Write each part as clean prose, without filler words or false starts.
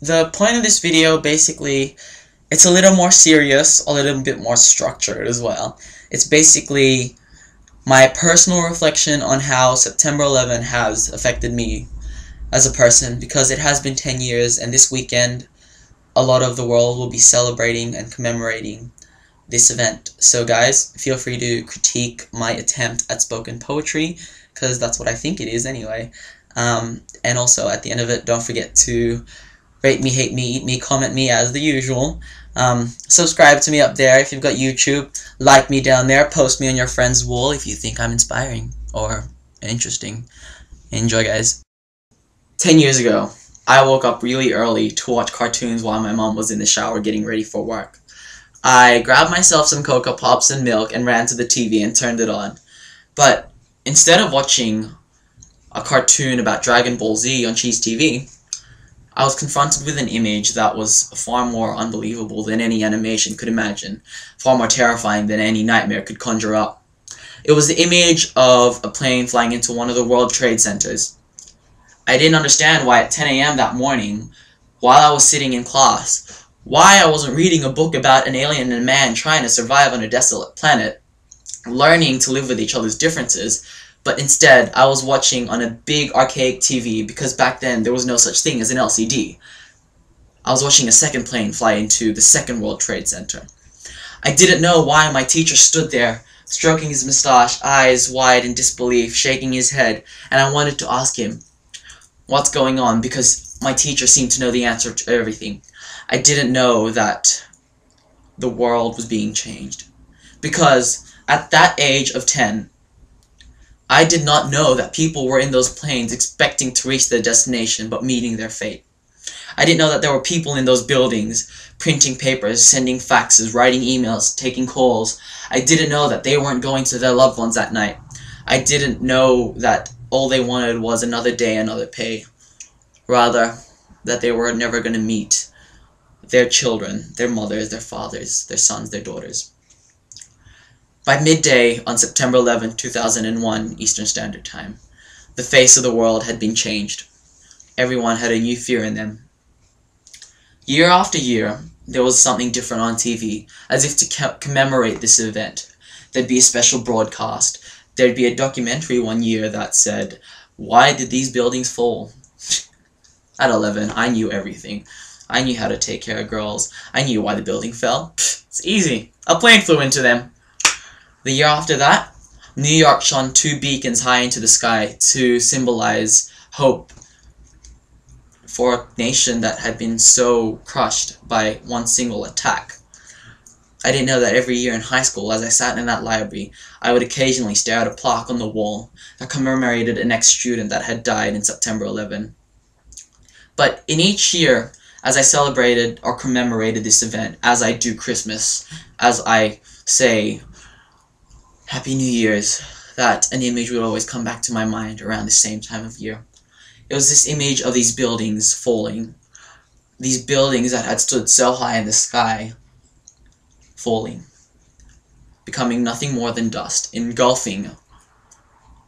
the point of this video, basically, it's a little more serious, a little bit more structured as well. It's basically my personal reflection on how September 11 has affected me as a person, because it has been 10 years, and this weekend a lot of the world will be celebrating and commemorating this event. So guys, feel free to critique my attempt at spoken poetry, because that's what I think it is anyway. And also, at the end of it, don't forget to rate me, hate me, eat me, comment me as the usual. Subscribe to me up there if you've got YouTube. Like me down there. Post me on your friend's wall if you think I'm inspiring or interesting. Enjoy, guys. 10 years ago, I woke up really early to watch cartoons while my mom was in the shower getting ready for work. I grabbed myself some Cocoa Pops and milk and ran to the TV and turned it on. But instead of watching a cartoon about Dragon Ball Z on Cheese TV, I was confronted with an image that was far more unbelievable than any animation could imagine, far more terrifying than any nightmare could conjure up. It was the image of a plane flying into one of the World Trade Centers. I didn't understand why at 10 a.m. that morning, while I was sitting in class, why I wasn't reading a book about an alien and a man trying to survive on a desolate planet, learning to live with each other's differences, but instead I was watching on a big archaic TV, because back then there was no such thing as an LCD. I was watching a second plane fly into the second World Trade Center. I didn't know why my teacher stood there, stroking his mustache, eyes wide in disbelief, shaking his head, and I wanted to ask him, what's going on, because my teacher seemed to know the answer to everything. I didn't know that the world was being changed, because at that age of 10, I did not know that people were in those planes expecting to reach their destination but meeting their fate. I didn't know that there were people in those buildings printing papers, sending faxes, writing emails, taking calls. I didn't know that they weren't going to their loved ones that night. I didn't know that all they wanted was another day, another pay. Rather, that they were never going to meet their children, their mothers, their fathers, their sons, their daughters. By midday on September 11, 2001, Eastern Standard Time, the face of the world had been changed. Everyone had a new fear in them. Year after year, there was something different on TV, as if to commemorate this event. There'd be a special broadcast. There'd be a documentary one year that said, "Why did these buildings fall?" At 11, I knew everything. I knew how to take care of girls. I knew why the building fell. It's easy. A plane flew into them. The year after that, New York shone 2 beacons high into the sky to symbolize hope for a nation that had been so crushed by one single attack. I didn't know that every year in high school, as I sat in that library, I would occasionally stare at a plaque on the wall that commemorated an ex-student that had died in September 11. But in each year, as I celebrated or commemorated this event, as I do Christmas, as I say Happy New Year's, that an image would always come back to my mind around the same time of year. It was this image of these buildings falling. These buildings that had stood so high in the sky, falling. Becoming nothing more than dust, engulfing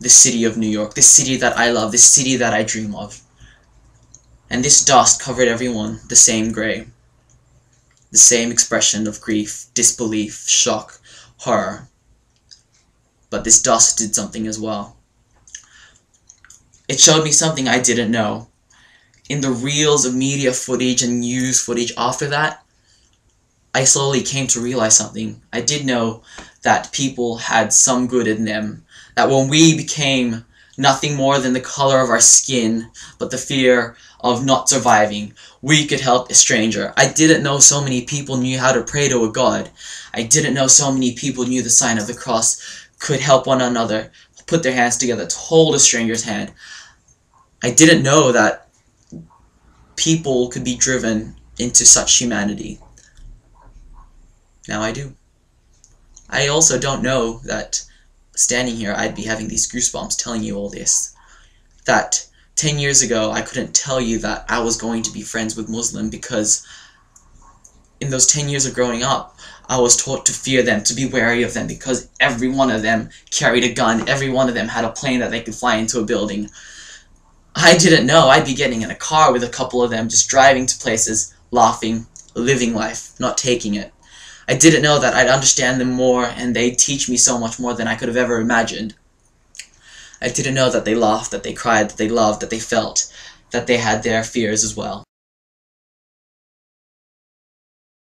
the city of New York, this city that I love, this city that I dream of. And this dust covered everyone the same gray. The same expression of grief, disbelief, shock, horror. But this dust did something as well. It showed me something I didn't know. In the reels of media footage and news footage after that, I slowly came to realize something. I did know that people had some good in them. That when we became nothing more than the color of our skin, but the fear of not surviving, we could help a stranger. I didn't know so many people knew how to pray to a god. I didn't know so many people knew the sign of the cross, could help one another, put their hands together to hold a stranger's hand. I didn't know that people could be driven into such humanity. Now I do. I also don't know that standing here I'd be having these goosebumps telling you all this. That 10 years ago I couldn't tell you that I was going to be friends with Muslim, because in those 10 years of growing up, I was taught to fear them, to be wary of them, because every one of them carried a gun, every one of them had a plane that they could fly into a building. I didn't know I'd be getting in a car with a couple of them, just driving to places, laughing, living life, not taking it. I didn't know that I'd understand them more, and they'd teach me so much more than I could have ever imagined. I didn't know that they laughed, that they cried, that they loved, that they felt, that they had their fears as well.